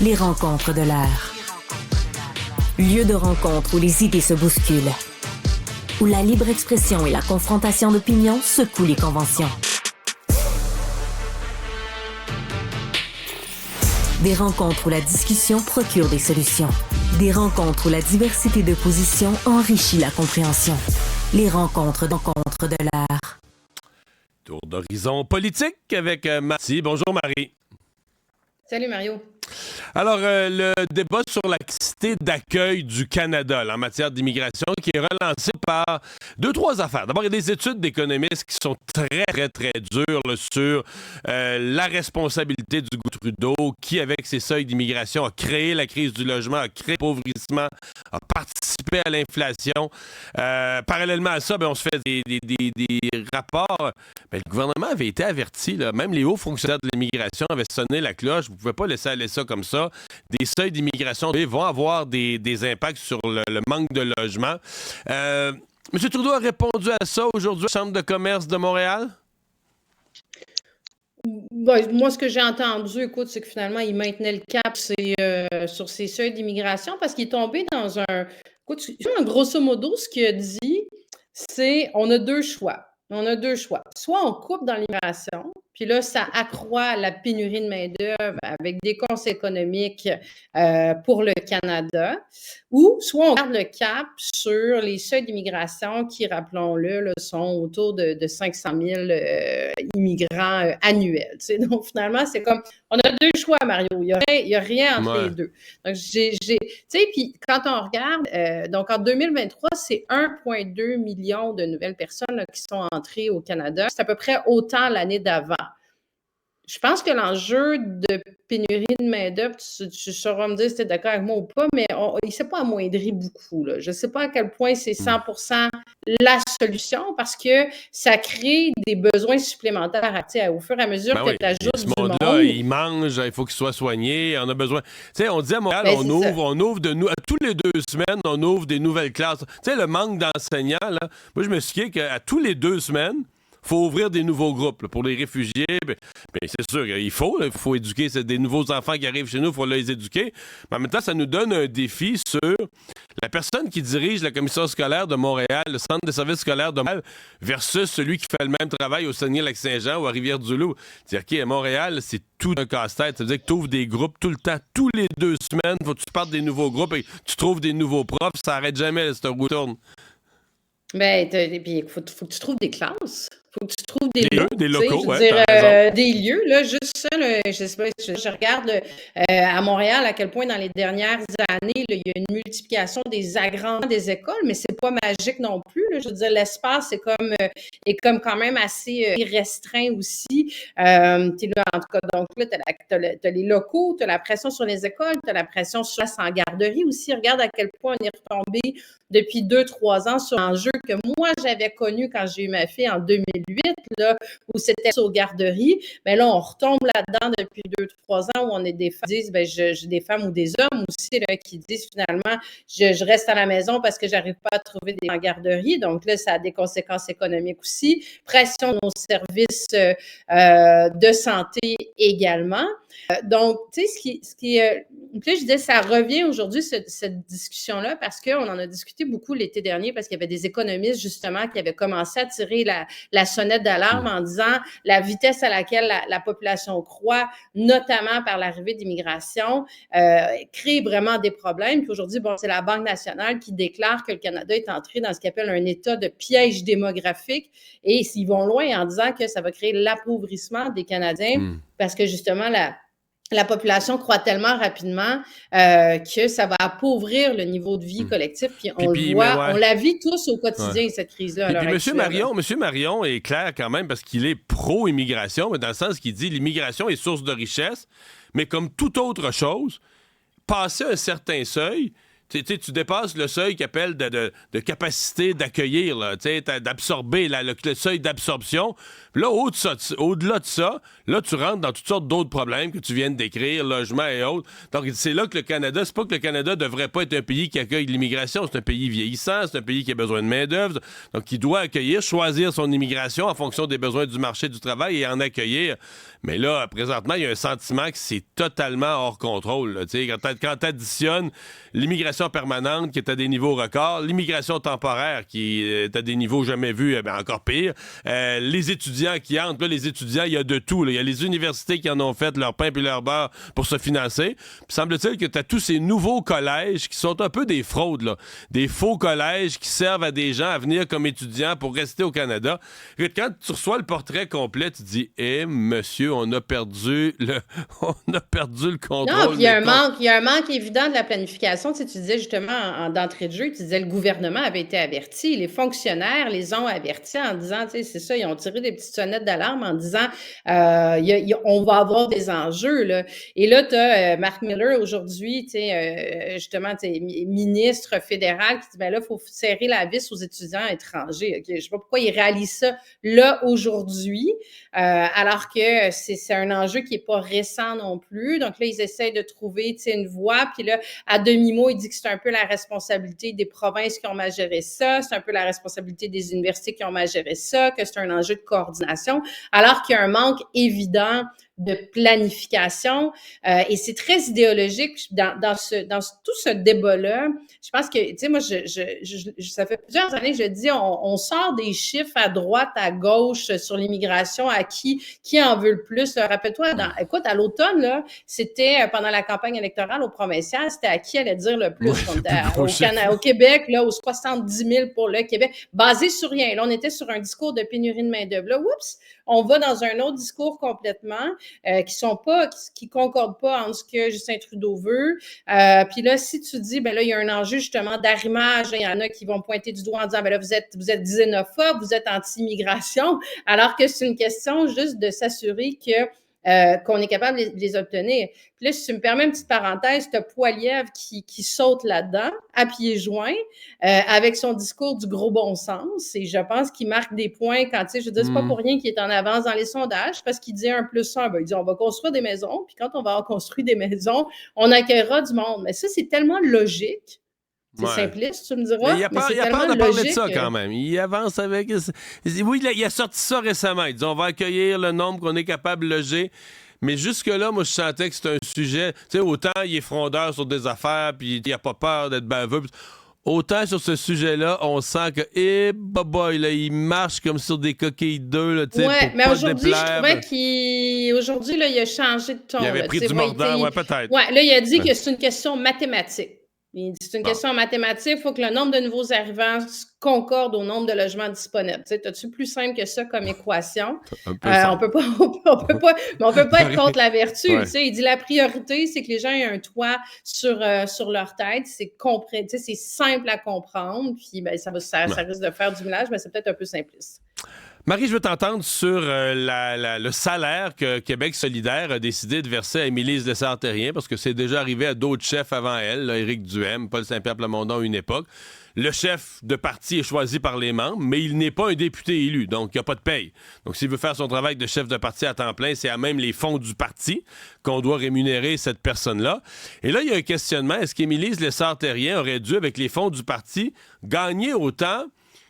Les rencontres de l'heure. Lieu de rencontre où les idées se bousculent. Où la libre expression et la confrontation d'opinions secouent les conventions. Des rencontres où la discussion procure des solutions. Des rencontres où la diversité de positions enrichit la compréhension. Les rencontres de l'heure. Tour d'horizon politique avec Marie. Bonjour Marie. Salut Mario. Alors, le débat sur la capacité d'accueil du Canada là, en matière d'immigration qui est relancé par trois affaires. D'abord, il y a des études d'économistes qui sont très dures là, sur la responsabilité du gouvernement Trudeau qui, avec ses seuils d'immigration, a créé la crise du logement, a créé le appauvrissement, a participé à l'inflation. Parallèlement à ça, on se fait des rapports. Le gouvernement avait été averti. Là, même les hauts fonctionnaires de l'immigration avaient sonné la cloche. Vous ne pouvez pas laisser aller ça comme ça. Des seuils d'immigration vont avoir des impacts sur le manque de logement. M. Trudeau a répondu à ça aujourd'hui à la Chambre de commerce de Montréal? Bon, moi, ce que j'ai entendu, écoute, c'est que finalement, il maintenait le cap sur ces seuils d'immigration parce qu'il est tombé dans un... Écoute, grosso modo, ce qu'il a dit, c'est on a deux choix. Soit on coupe dans l'immigration, puis là, ça accroît la pénurie de main-d'œuvre avec des conséquences économiques pour le Canada, ou soit on garde le cap sur les seuils d'immigration qui, rappelons-le, là, sont autour de 500 000 immigrants annuels. Tu sais. Donc, finalement, c'est comme, on a deux choix, Mario. Il n'y a rien entre les deux. Donc, tu sais, puis quand on regarde, donc en 2023, c'est 1,2 million de nouvelles personnes là, qui sont entrées au Canada. C'est à peu près autant l'année d'avant. Je pense que l'enjeu de pénurie de main-d'œuvre, tu sauras me dire si tu es d'accord avec moi ou pas, mais il ne s'est pas amoindri beaucoup. Là. Je ne sais pas à quel point c'est 100% la solution parce que ça crée des besoins supplémentaires au fur et à mesure que tu ajoutes du monde. Il mange, il faut qu'il soit soigné, on a besoin. Tu sais, on dit à Montréal, on ouvre à tous les 2 semaines, on ouvre des nouvelles classes. Tu sais, le manque d'enseignants, là, moi je me suis dit qu'à tous les 2 semaines, il faut ouvrir des nouveaux groupes là, pour les réfugiés. Ben, c'est sûr, il faut éduquer des nouveaux enfants qui arrivent chez nous, il faut les éduquer. Mais en même temps, ça nous donne un défi sur la personne qui dirige la commission scolaire de Montréal, le centre de services scolaires de Montréal, versus celui qui fait le même travail au Saguenay-Lac-Saint-Jean ou à Rivière-du-Loup. C'est-à-dire qu'à Montréal, c'est tout un casse-tête. Ça veut dire que tu ouvres des groupes tout le temps, tous les 2 semaines, faut que tu partes des nouveaux groupes et tu trouves des nouveaux profs, ça n'arrête jamais, cette roue tourne. Ben, il faut que tu trouves des classes. Faut que tu trouves des locaux, des lieux, là, juste ça, là, je sais pas, je regarde à Montréal à quel point dans les dernières années, là, il y a une multiplication des agrandissements des écoles, mais c'est pas magique non plus, là. Je veux dire, l'espace est comme quand même assez restreint aussi. Là, en tout cas, donc là, t'as les locaux, t'as la pression sur les écoles, t'as la pression sur la garderie aussi. Regarde à quel point on est retombé depuis 2-3 ans sur un jeu que moi, j'avais connu quand j'ai eu ma fille en 2008, là, où c'était sur garderie. Mais là, on retombe là-dedans depuis 2-3 ans où on est des femmes qui disent, j'ai des femmes ou des hommes aussi là, qui disent finalement, je reste à la maison parce que j'arrive pas à trouver des en garderie. Donc là, ça a des conséquences économiques aussi. Pression aux services de santé également. Donc, tu sais, ce qui puis là, je disais, ça revient aujourd'hui, cette discussion-là, parce qu'on en a discuté beaucoup l'été dernier, parce qu'il y avait des économistes, justement, qui avaient commencé à tirer la sonnette d'alarme en disant la vitesse à laquelle la population croît, notamment par l'arrivée d'immigration, crée vraiment des problèmes. Puis aujourd'hui, c'est la Banque nationale qui déclare que le Canada est entré dans ce qu'on appelle un état de piège démographique. Et ils vont loin en disant que ça va créer l'appauvrissement des Canadiens, parce que justement, la population croît tellement rapidement que ça va appauvrir le niveau de vie collectif. Puis on le voit, on la vit tous au quotidien, cette crise-là. Puis M. Marion est clair quand même parce qu'il est pro-immigration, mais dans le sens qu'il dit l'immigration est source de richesse, mais comme toute autre chose, passer un certain seuil, Tu dépasses le seuil qu'ils appellent de capacité d'accueillir, là, d'absorber, le seuil d'absorption. Puis là, au-delà de ça, là, tu rentres dans toutes sortes d'autres problèmes que tu viens de décrire, logement et autres. Donc, c'est là que le Canada, c'est pas que le Canada devrait pas être un pays qui accueille l'immigration, c'est un pays vieillissant, c'est un pays qui a besoin de main-d'œuvre, donc qui doit accueillir, choisir son immigration en fonction des besoins du marché du travail et en accueillir. Mais là, présentement, il y a un sentiment que c'est totalement hors contrôle. Là, quand tu additionnes l'immigration permanente qui est à des niveaux records, l'immigration temporaire qui est à des niveaux jamais vus, encore pire, les étudiants qui entrent, là, les étudiants, il y a de tout. Il y a les universités qui en ont fait leur pain puis leur beurre pour se financer. Puis semble-t-il que tu as tous ces nouveaux collèges qui sont un peu des fraudes, là. Des faux collèges qui servent à des gens à venir comme étudiants pour rester au Canada. Et quand tu reçois le portrait complet, tu te dis « monsieur, on a perdu le contrôle. » Non, puis il y a un manque évident de la planification. Tu sais, tu disais justement d'entrée de jeu, tu disais le gouvernement avait été averti, les fonctionnaires les ont avertis en disant, tu sais, c'est ça, ils ont tiré des petites sonnettes d'alarme en disant on va avoir des enjeux, là. Et là, tu as Mark Miller aujourd'hui, tu sais, justement, tu sais, ministre fédéral qui dit, ben là, il faut serrer la vis aux étudiants étrangers. Okay? Je ne sais pas pourquoi il réalise ça là, aujourd'hui, alors que c'est un enjeu qui n'est pas récent non plus. Donc là, ils essayent de trouver une voie. Puis là, à demi-mot, il dit que c'est un peu la responsabilité des provinces qui ont mal géré ça, c'est un peu la responsabilité des universités qui ont mal géré ça, que c'est un enjeu de coordination, alors qu'il y a un manque évident de planification et c'est très idéologique dans tout ce débat-là. Je pense que, tu sais, moi, ça fait plusieurs années que je dis, on sort des chiffres à droite, à gauche sur l'immigration, à qui en veut le plus. Rappelle-toi, écoute, à l'automne, là, c'était pendant la campagne électorale au provincial, c'était à qui allait dire le plus. Au Québec, là, aux 70 000 pour le Québec, basé sur rien. Là, on était sur un discours de pénurie de main-d'œuvre. Là, oups, on va dans un autre discours complètement qui concordent pas entre ce que Justin Trudeau veut. Puis là, si tu dis, ben là, il y a un enjeu justement d'arrimage, il y en a qui vont pointer du doigt en disant, ben là, vous êtes xénophobe, vous êtes anti-immigration, alors que c'est une question juste de s'assurer qu'on est capable de les obtenir. Puis là, si tu me permets une petite parenthèse, tu as Poilievre qui saute là-dedans, à pieds joints, avec son discours du gros bon sens, et je pense qu'il marque des points quand, tu sais, je veux dire, c'est pas pour rien qu'il est en avance dans les sondages, parce qu'il dit 1+1, ben, il dit, on va construire des maisons, puis quand on va avoir construit des maisons, on accueillera du monde. Mais ça, c'est tellement logique. C'est simpliste, tu me diras. Mais il a peur de parler de ça quand même. Il avance avec... Oui, il a sorti ça récemment. Il dit on va accueillir le nombre qu'on est capable de loger. Mais jusque-là, moi, je sentais que c'était un sujet... Tu sais, autant il est frondeur sur des affaires, puis il n'a pas peur d'être baveux. Autant sur ce sujet-là, on sent que, boy, là, il marche comme sur des coquilles d'œufs. Oui, mais aujourd'hui, je trouvais qu'aujourd'hui, il a changé de ton. Il avait pris du mordant, peut-être. Oui, là, il a dit que c'est une question mathématique. C'est une question mathématique. Il faut que le nombre de nouveaux arrivants concorde au nombre de logements disponibles. Tu sais, as-tu plus simple que ça comme équation? On peut pas être contre la vertu. Ouais. Tu sais, il dit la priorité, c'est que les gens aient un toit sur leur tête. C'est simple à comprendre. Puis ben, ça risque de faire du ménage, mais c'est peut-être un peu simpliste. Marie, je veux t'entendre sur le salaire que Québec solidaire a décidé de verser à Émilie Lessard-Terrien, parce que c'est déjà arrivé à d'autres chefs avant elle, là, Éric Duhem, Paul Saint-Pierre Plamondon à une époque. Le chef de parti est choisi par les membres, mais il n'est pas un député élu, donc il n'y a pas de paye. Donc s'il veut faire son travail de chef de parti à temps plein, c'est à même les fonds du parti qu'on doit rémunérer cette personne-là. Et là, il y a un questionnement. Est-ce qu'Émilie Lessard-Terrien aurait dû, avec les fonds du parti, gagner autant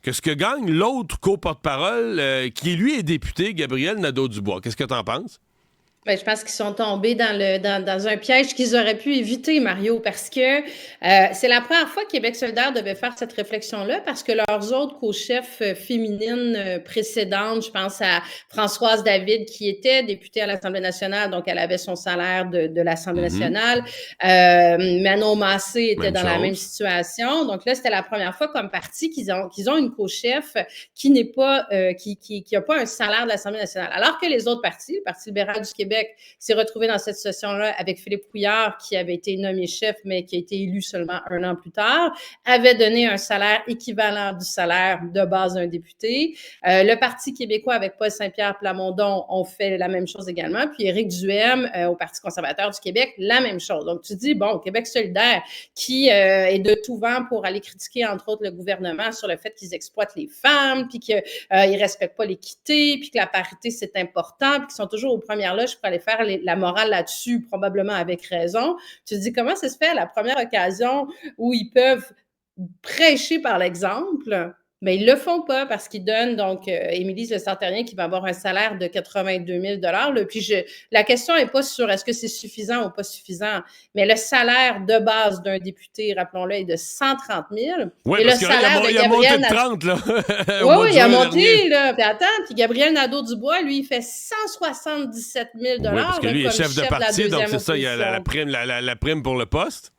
que ce que gagne l'autre co-porte-parole qui, lui, est député, Gabriel Nadeau-Dubois? Qu'est-ce que t'en penses? Ben, je pense qu'ils sont tombés dans un piège qu'ils auraient pu éviter, Mario, parce que c'est la première fois que Québec solidaire devait faire cette réflexion-là, parce que leurs autres co-chefs féminines précédentes, je pense à Françoise David, qui était députée à l'Assemblée nationale, donc elle avait son salaire de l'Assemblée nationale. Manon Massé était dans la même situation. Donc là, c'était la première fois comme parti qu'ils ont une co-chef qui n'est pas qui a pas un salaire de l'Assemblée nationale. Alors que les autres partis, le Parti libéral du Québec, Québec s'est retrouvé dans cette situation-là avec Philippe Couillard, qui avait été nommé chef, mais qui a été élu seulement 1 an plus tard, avait donné un salaire équivalent du salaire de base d'un député. Le Parti québécois, avec Paul Saint-Pierre Plamondon, ont fait la même chose également. Puis Éric Duhaime, au Parti conservateur du Québec, la même chose. Donc, tu dis, bon, Québec solidaire, qui est de tout vent pour aller critiquer, entre autres, le gouvernement sur le fait qu'ils exploitent les femmes, puis qu'ils ne respectent pas l'équité, puis que la parité, c'est important, puis qu'ils sont toujours aux premières loges pour aller faire la morale là-dessus, probablement avec raison. Tu te dis, comment ça se fait à la première occasion où ils peuvent prêcher par l'exemple? Mais ils le font pas parce qu'ils donnent, donc, Émilie Le Sartérien qui va avoir un salaire de 82 000 là. Puis la question n'est pas sur est-ce que c'est suffisant ou pas suffisant, mais le salaire de base d'un député, rappelons-le, est de 130 000. Oui, et parce le salaire qu'il a monté de 30, là. Oui, il a monté, là. Puis attends, puis Gabriel Nadeau-Dubois, lui, il fait 177 000 Oui, parce que lui, il est chef de parti, donc c'est ça, il y a la prime pour le poste.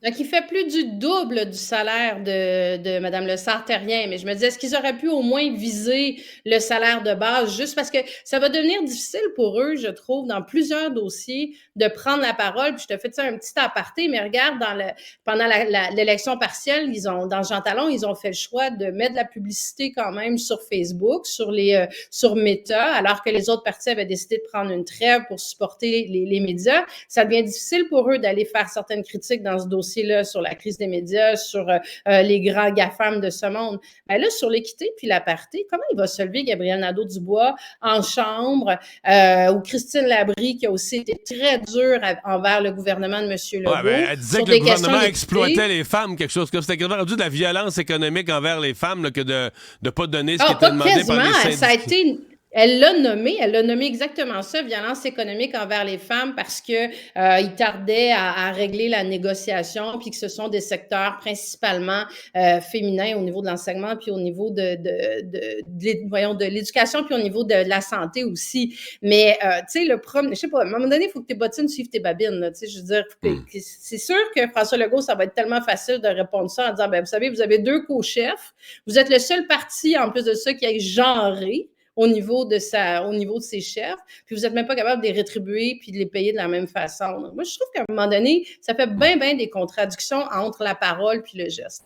Donc, il fait plus du double du salaire de Mme Le Sartérien. Mais je me dis, est-ce qu'ils auraient pu au moins viser le salaire de base, juste parce que ça va devenir difficile pour eux, je trouve, dans plusieurs dossiers, de prendre la parole. Puis je te fais un petit aparté, mais regarde, pendant l'élection partielle, dans Jean Talon, ils ont fait le choix de mettre de la publicité quand même sur Facebook, sur Meta, alors que les autres partis avaient décidé de prendre une trêve pour supporter les médias. Ça devient difficile pour eux d'aller faire certaines critiques dans ce dossier là, sur la crise des médias, sur les grands GAFAM de ce monde. Ben là, sur l'équité puis la parité, comment il va se lever Gabriel Nadeau-Dubois en chambre, ou Christine Labrie, qui a aussi été très dure envers le gouvernement de M. Legault. Ouais, ben, elle disait que le gouvernement exploitait les femmes, quelque chose comme ça. C'était rendu de la violence économique envers les femmes là, que de ne pas donner ce qui était demandé quasiment, par les syndicats. Ça a été... Elle l'a nommé exactement ça, violence économique envers les femmes, parce que il tardait à régler la négociation, puis que ce sont des secteurs principalement féminins au niveau de l'enseignement, puis au niveau de l'éducation, puis au niveau de la santé aussi. Mais tu sais, je sais pas, à un moment donné, il faut que tes bottines suivent tes babines. Tu sais, je veux dire, c'est sûr que François Legault, ça va être tellement facile de répondre ça en disant, ben vous savez, vous avez 2 co-chefs, vous êtes le seul parti en plus de ça qui est genré au niveau de ses chefs, puis vous n'êtes même pas capable de les rétribuer puis de les payer de la même façon. Donc, moi, je trouve qu'à un moment donné, ça fait bien des contradictions entre la parole puis le geste.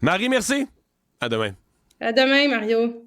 Marie, merci. À demain. À demain, Mario.